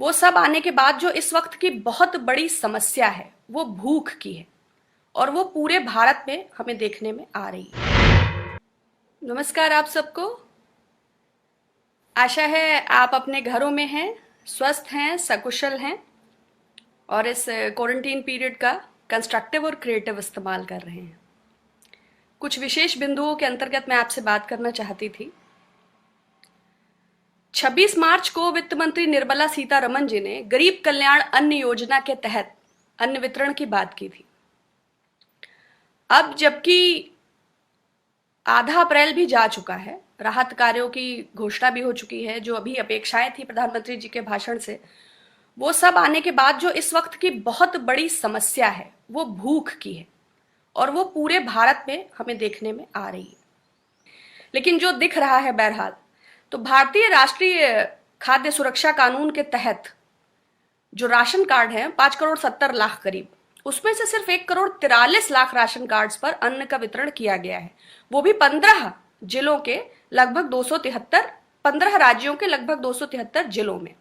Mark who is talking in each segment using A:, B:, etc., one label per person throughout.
A: वो सब आने के बाद जो इस वक्त की बहुत बड़ी समस्या है वो भूख की है और वो पूरे भारत में हमें देखने में आ रही है। नमस्कार आप सबको। आशा है आप अपने घरों में हैं, स्वस्थ हैं, सकुशल हैं और इस क्वारंटीन पीरियड का कंस्ट्रक्टिव और क्रिएटिव इस्तेमाल कर रहे हैं। कुछ विशेष बिंदुओं के अंतर्गत मैं आपसे बात करना चाहती थी। 26 मार्च को वित्त मंत्री निर्मला सीतारमण जी ने गरीब कल्याण अन्न योजना के तहत अन्न वितरण की बात की थी। अब जबकि आधा अप्रैल भी जा चुका है, राहत कार्यों की घोषणा भी हो चुकी है, जो अभी अपेक्षाएं थी प्रधानमंत्री जी के भाषण से, वो सब आने के बाद जो इस वक्त की बहुत बड़ी समस्या है वो भूख की है और वो पूरे भारत में हमें देखने में आ रही है। लेकिन जो दिख रहा है बहरहाल, तो भारतीय राष्ट्रीय खाद्य सुरक्षा कानून के तहत जो राशन कार्ड है 5,70,00,000 करीब, उसमें से सिर्फ 1,43,00,000 राशन कार्ड्स पर अन्न का वितरण किया गया है, वो भी 15 जिलों के लगभग 273, 15 राज्यों के लगभग 273 जिलों में।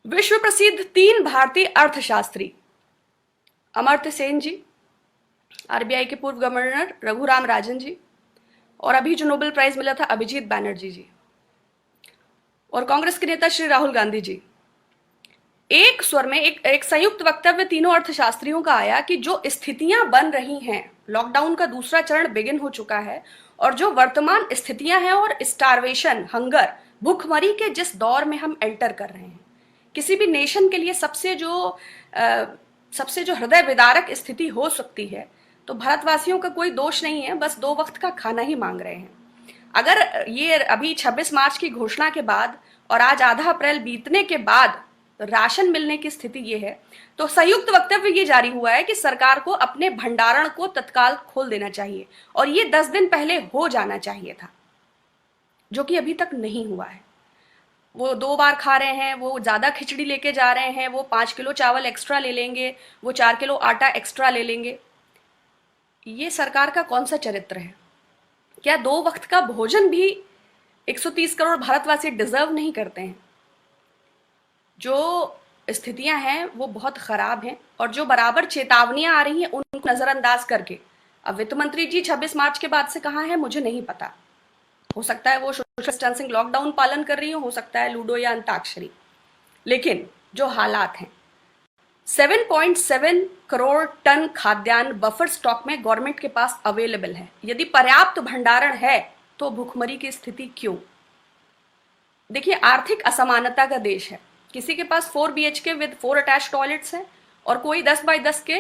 A: विश्व प्रसिद्ध 3 भारतीय अर्थशास्त्री अमर्त्य सेन जी, आरबीआई के पूर्व गवर्नर रघुराम राजन जी और अभी जो नोबेल प्राइज मिला था अभिजीत बैनर्जी जी और कांग्रेस के नेता श्री राहुल गांधी जी, एक स्वर में एक संयुक्त वक्तव्य तीनों अर्थशास्त्रियों का आया कि जो स्थितियां बन रही हैं, लॉकडाउन का दूसरा चरण बिगिन हो चुका है और जो वर्तमान स्थितियां हैं और स्टारवेशन, हंगर, भूखमरी के जिस दौर में हम एंटर कर रहे हैं, किसी भी नेशन के लिए सबसे जो हृदय विदारक स्थिति हो सकती है, तो भारतवासियों का कोई दोष नहीं है, बस 2 वक्त का खाना ही मांग रहे हैं। अगर ये अभी 26 मार्च की घोषणा के बाद और आज आधा अप्रैल बीतने के बाद राशन मिलने की स्थिति ये है, तो संयुक्त वक्तव्य ये जारी हुआ है कि सरकार को अपने भंडारण को तत्काल खोल देना चाहिए और ये 10 दिन पहले हो जाना चाहिए था, जो कि अभी तक नहीं हुआ है। वो 2 बार खा रहे हैं, वो ज़्यादा खिचड़ी लेके जा रहे हैं, वो 5 किलो चावल एक्स्ट्रा ले लेंगे, वो 4 किलो आटा एक्स्ट्रा ले लेंगे। ये सरकार का कौन सा चरित्र है? क्या 2 वक्त का भोजन भी 130 करोड़ भारतवासी डिजर्व नहीं करते हैं? जो स्थितियां हैं वो बहुत खराब हैं और जो बराबर चेतावनियां आ रही हैं उनको नजरअंदाज करके अब वित्त मंत्री जी 26 मार्च के बाद से कहाँ है मुझे नहीं पता। हो सकता है वो सोशल डिस्टेंसिंग लॉकडाउन पालन कर रही हो सकता है लूडो या अंताक्षरी, लेकिन जो हालात हैं, 7.7 करोड़ टन खाद्यान्न बफर स्टॉक में गवर्नमेंट के पास अवेलेबल है। यदि पर्याप्त भंडारण है तो भूखमरी की स्थिति क्यों? देखिए, आर्थिक असमानता का देश है। किसी के पास 4 BHK विद 4 अटैच टॉयलेट्स हैं और कोई 10 बाई 10 के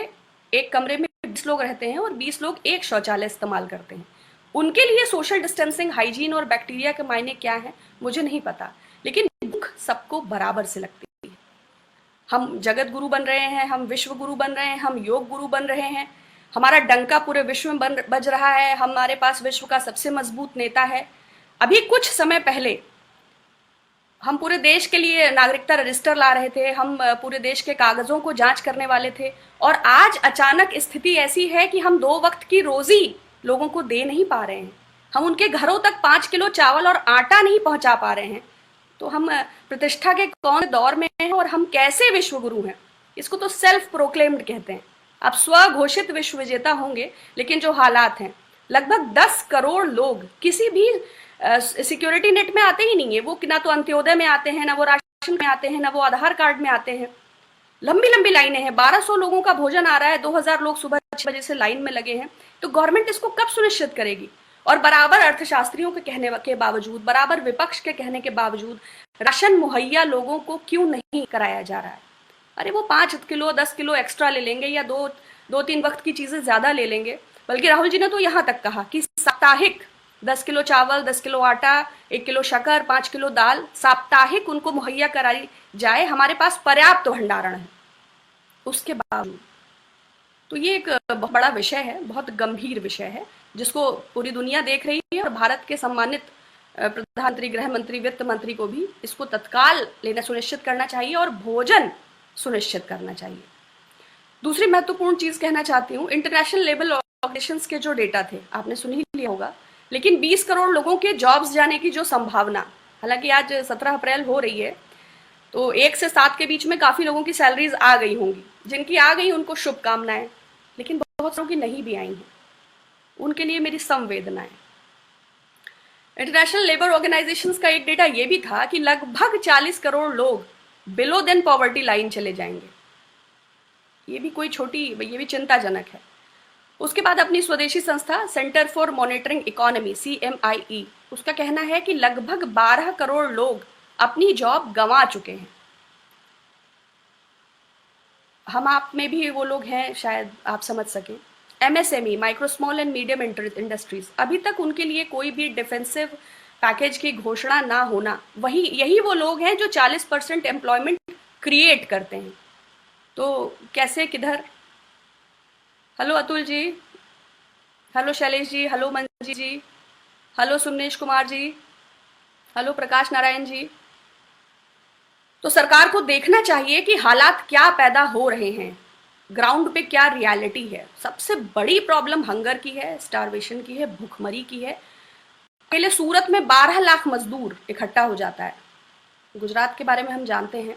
A: एक कमरे में 20 लोग रहते हैं और 20 लोग एक शौचालय इस्तेमाल करते हैं। उनके लिए सोशल डिस्टेंसिंग, हाइजीन और बैक्टीरिया के मायने क्या है मुझे नहीं पता, लेकिन भूख सबको बराबर से लगती है। हम जगत गुरु बन रहे हैं, हम विश्व गुरु बन रहे हैं, हम योग गुरु बन रहे हैं, हमारा डंका पूरे विश्व में बज रहा है, हमारे पास विश्व का सबसे मजबूत नेता है। अभी कुछ समय पहले हम पूरे देश के लिए नागरिकता रजिस्टर ला रहे थे, हम पूरे देश के कागजों को जांच करने वाले थे और आज अचानक स्थिति ऐसी है कि हम 2 वक्त की रोजी लोगों को दे नहीं पा रहे हैं। हम उनके घरों तक 5 किलो चावल और आटा नहीं पहुंचा पा रहे हैं। तो हम प्रतिष्ठा के कौन दौर में हैं और हम कैसे विश्व गुरु हैं? इसको तो सेल्फ प्रोक्लेम्ड कहते हैं। आप स्वघोषित विश्व विजेता होंगे, लेकिन जो हालात हैं, लगभग 10 करोड़ लोग किसी भी सिक्योरिटी नेट में आते ही नहीं है। वो ना तो अंत्योदय में आते हैं, ना वो राशन में आते हैं, ना वो आधार कार्ड में आते हैं। लंबी लंबी लाइनें हैं, 1200 लोगों का भोजन आ रहा है, 2000 लोग सुबह 6 बजे से लाइन में लगे हैं। तो गवर्नमेंट इसको कब सुनिश्चित करेगी? और बराबर अर्थशास्त्रियों के कहने के बावजूद, बराबर विपक्ष के कहने के बावजूद राशन मुहैया लोगों को क्यों नहीं कराया जा रहा है? अरे वो 5 किलो 10 किलो एक्स्ट्रा ले लेंगे या 2-3 वक्त की चीजें ज्यादा ले लेंगे। बल्कि राहुल जी ने तो यहाँ तक कहा कि साप्ताहिक 10 किलो चावल, 10 किलो आटा, 1 किलो शक्कर, 5 किलो दाल साप्ताहिक उनको मुहैया कराई जाए। हमारे पास पर्याप्त भंडारण है उसके बावजूद। तो ये एक बहुत बड़ा विषय है, बहुत गंभीर विषय है, जिसको पूरी दुनिया देख रही है और भारत के सम्मानित प्रधानमंत्री, गृह मंत्री, वित्त मंत्री को भी इसको तत्काल लेना सुनिश्चित करना चाहिए और भोजन सुनिश्चित करना चाहिए। दूसरी महत्वपूर्ण चीज कहना चाहती हूँ, इंटरनेशनल लेबर ऑर्गेनाइजेशंस के जो डेटा थे आपने सुन ही लिया होगा, लेकिन 20 करोड़ लोगों के जॉब्स जाने की जो संभावना, हालांकि आज 17 अप्रैल हो रही है, तो 1 से 7 के बीच में काफ़ी लोगों की सैलरीज आ गई होंगी। जिनकी आ गई उनको शुभकामनाएं, लेकिन बहुत लोगों की नहीं भी आई हैं, उनके लिए मेरी संवेदनाएं। इंटरनेशनल लेबर ऑर्गेनाइजेशंस का एक डेटा ये भी था कि लगभग 40 करोड़ लोग बिलो देन पॉवर्टी लाइन चले जाएंगे। ये भी कोई छोटी, ये भी चिंताजनक है। उसके बाद अपनी स्वदेशी संस्था centre for monitoring economy CMIE, उसका कहना है कि लगभग 12 करोड़ लोग अपनी जॉब गंवा चुके हैं। हम आप में भी वो लोग हैं, शायद आप समझ सकें। MSME, micro small and medium industries, अभी तक उनके लिए कोई भी डिफेंसिव पैकेज की घोषणा ना होना, यही वो लोग हैं जो 40% एम्प्लॉयमेंट क्रिएट करते हैं। तो कैसे, किधर? Hello Atul ji, hello Shailesh ji, hello मंजी जी, हेलो सुमनेश कुमार जी, हेलो प्रकाश नारायण जी। तो सरकार को देखना चाहिए कि हालात क्या पैदा हो रहे हैं, ग्राउंड पे क्या रियलिटी है। सबसे बड़ी प्रॉब्लम हंगर की है, स्टारवेशन की है, भूखमरी की है। पहले सूरत में 12 लाख मजदूर इकट्ठा हो जाता है। गुजरात के बारे में हम जानते हैं,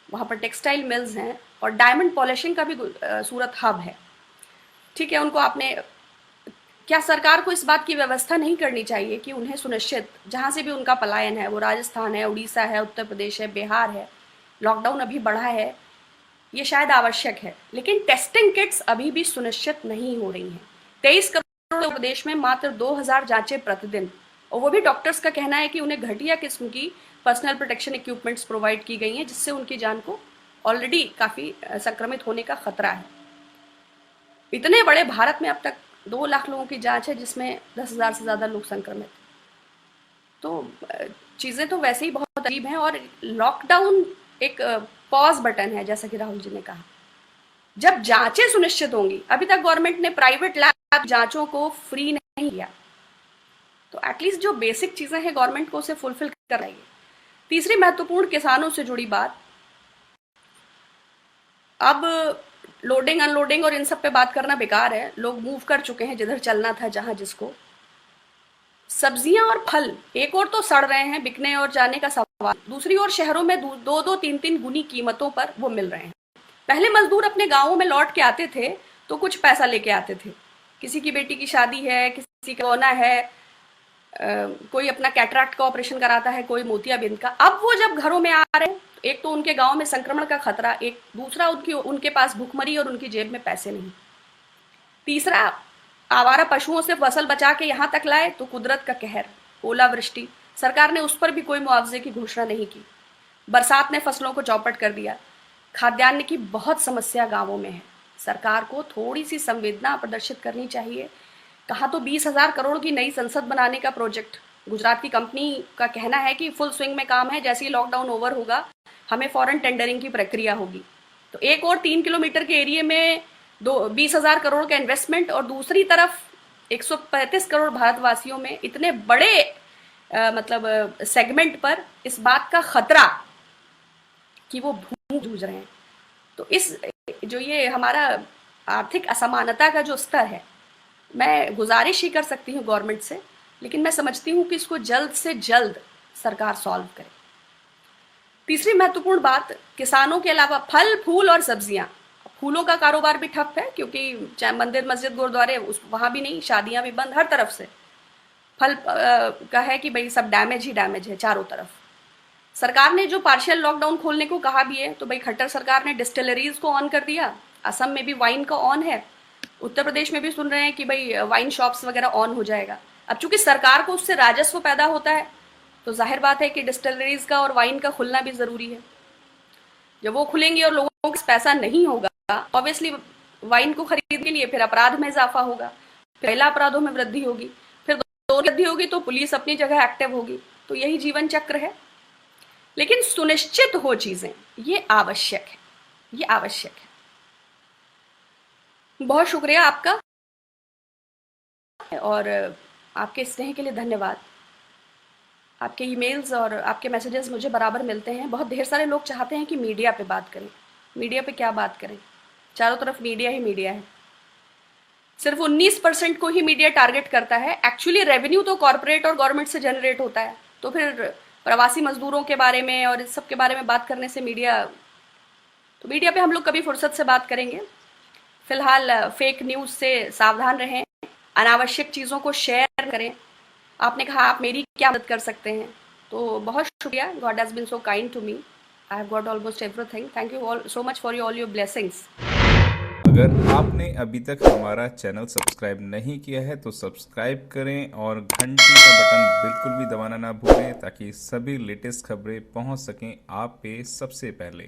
A: वहाँ पर टेक्सटाइल मिल्स हैं और डायमंड पॉलिशिंग का भी सूरत हब है। ठीक है, उनको आपने, क्या सरकार को इस बात की व्यवस्था नहीं करनी चाहिए कि उन्हें सुनिश्चित, जहाँ से भी उनका पलायन है, वो राजस्थान है, उड़ीसा है, उत्तर प्रदेश है, बिहार है, लॉकडाउन अभी बढ़ा है, ये शायद आवश्यक है, लेकिन टेस्टिंग किट्स अभी भी सुनिश्चित नहीं हो रही हैं। 23 करोड़ प्रदेश में मात्र 2000 जांचें प्रतिदिन, और वो भी डॉक्टर्स का कहना है कि उन्हें घटिया किस्म की पर्सनल प्रोटेक्शन इक्विपमेंट्स प्रोवाइड की गई हैं, जिससे उनकी जान को ऑलरेडी काफ़ी संक्रमित होने का खतरा है। इतने बड़े भारत में अब तक 2 लाख लोगों की जांच है, जिसमें 10,000 से ज़्यादा लोग संक्रमित। तो चीज़ें तो वैसे ही बहुत अजीब हैं, और लॉकडाउन एक पॉज बटन है, जैसा कि राहुल जी ने कहा। जब जांचें सुनिश्चित होंगी, अभी तक गवर्नमेंट ने प्राइवेट लैब जांचों को फ्री नहीं किया, तो एटलीस्ट जो बेसिक चीज़ें हैं गवर्नमेंट को उसे फुलफिल कर रही है। तीसरी महत्वपूर्ण, किसानों से जुड़ी बात। अब लोडिंग अनलोडिंग और इन सब पे बात करना बेकार है, लोग मूव कर चुके हैं जिधर चलना था, जहां जिसको। सब्जियां और फल एक और तो सड़ रहे हैं, बिकने और जाने का सवाल, दूसरी ओर शहरों में 2-2, 3-3 गुनी कीमतों पर वो मिल रहे हैं। पहले मजदूर अपने गांवों में लौट के आते थे तो कुछ पैसा लेके आते थे, किसी की बेटी की शादी है, किसी का होना है, कोई अपना कैटरैक्ट का ऑपरेशन कराता है, कोई मोतियाबिंद का। अब वो जब घरों में आ रहे हैं, एक तो उनके गांव में संक्रमण का खतरा, एक दूसरा उनके पास भूखमरी और उनकी जेब में पैसे नहीं। तीसरा, आवारा पशुओं से फसल बचा के यहाँ तक लाए तो कुदरत का कहर, ओलावृष्टि, सरकार ने उस पर भी कोई मुआवजे की घोषणा नहीं की। बरसात ने फसलों को चौपट कर दिया। खाद्यान्न की बहुत समस्या गांवों में है। सरकार को थोड़ी सी संवेदना प्रदर्शित करनी चाहिए। कहा तो 20,000 करोड़ की नई संसद बनाने का प्रोजेक्ट, गुजरात की कंपनी का कहना है कि फुल स्विंग में काम है, जैसे ही लॉकडाउन ओवर होगा हमें फॉरेन टेंडरिंग की प्रक्रिया होगी। तो एक और 3 किलोमीटर के एरिया में 20,000 करोड़ का इन्वेस्टमेंट, और दूसरी तरफ 135 करोड़ भारतवासियों में इतने बड़े मतलब सेगमेंट पर इस बात का खतरा कि वो भूख जूझ रहे हैं। तो इस जो ये हमारा आर्थिक असमानता का जो स्तर है, मैं गुजारिश ही कर सकती हूँ गवर्नमेंट से, लेकिन मैं समझती हूँ कि इसको जल्द से जल्द सरकार सॉल्व करे। तीसरी महत्वपूर्ण बात, किसानों के अलावा फल, फूल और सब्जियां। फूलों का कारोबार भी ठप है, क्योंकि चाहे मंदिर, मस्जिद, गुरुद्वारे, वहां भी नहीं, शादियां भी बंद, हर तरफ से। फल का है कि भाई सब डैमेज ही डैमेज है चारों तरफ। सरकार ने जो पार्शियल लॉकडाउन खोलने को कहा भी है, तो भाई खट्टर सरकार ने डिस्टिलरीज को ऑन कर दिया, असम में भी वाइन का ऑन है, उत्तर प्रदेश में भी सुन रहे हैं कि भाई वाइन शॉप्स वगैरह ऑन हो जाएगा। अब चूंकि सरकार को उससे राजस्व पैदा होता है, तो जाहिर बात है कि डिस्टिलरीज का और वाइन का खुलना भी जरूरी है। जब वो खुलेंगी और लोगों के पास पैसा नहीं होगा, ऑब्वियसली वाइन को खरीदने के लिए फिर अपराध में इजाफा होगा, फिर महिला अपराधों में वृद्धि होगी, फिर दोनों वृद्धि होगी तो पुलिस अपनी जगह एक्टिव होगी। तो यही जीवन चक्र है। लेकिन सुनिश्चित हो चीजें, ये आवश्यक है, ये आवश्यक है। बहुत शुक्रिया आपका, और आपके स्नेह के लिए धन्यवाद। आपके ईमेल्स और आपके मैसेजेस मुझे बराबर मिलते हैं। बहुत ढेर सारे लोग चाहते हैं कि मीडिया पे बात करें। मीडिया पे क्या बात करें, चारों तरफ मीडिया ही मीडिया है। सिर्फ 19% को ही मीडिया टारगेट करता है। एक्चुअली रेवेन्यू तो कॉर्पोरेट और गवर्नमेंट से जनरेट होता है, तो फिर प्रवासी मजदूरों के बारे में और इस सब के बारे में बात करने से मीडिया पे हम लोग कभी फुर्सत से बात करेंगे। फिलहाल फेक न्यूज़ से सावधान रहें, अनावश्यक चीज़ों को शेयर करें। आपने कहा आप मेरी क्या मदद कर सकते हैं, तो बहुत शुक्रिया। God has been so kind to me. I have got almost everything. Thank you all so much for all your blessings.
B: अगर आपने अभी तक हमारा चैनल सब्सक्राइब नहीं किया है तो सब्सक्राइब करें और घंटी का बटन बिल्कुल भी दबाना ना भूलें ताकि सभी लेटेस्ट खबरें पहुंच सकें आप पे सबसे पहले।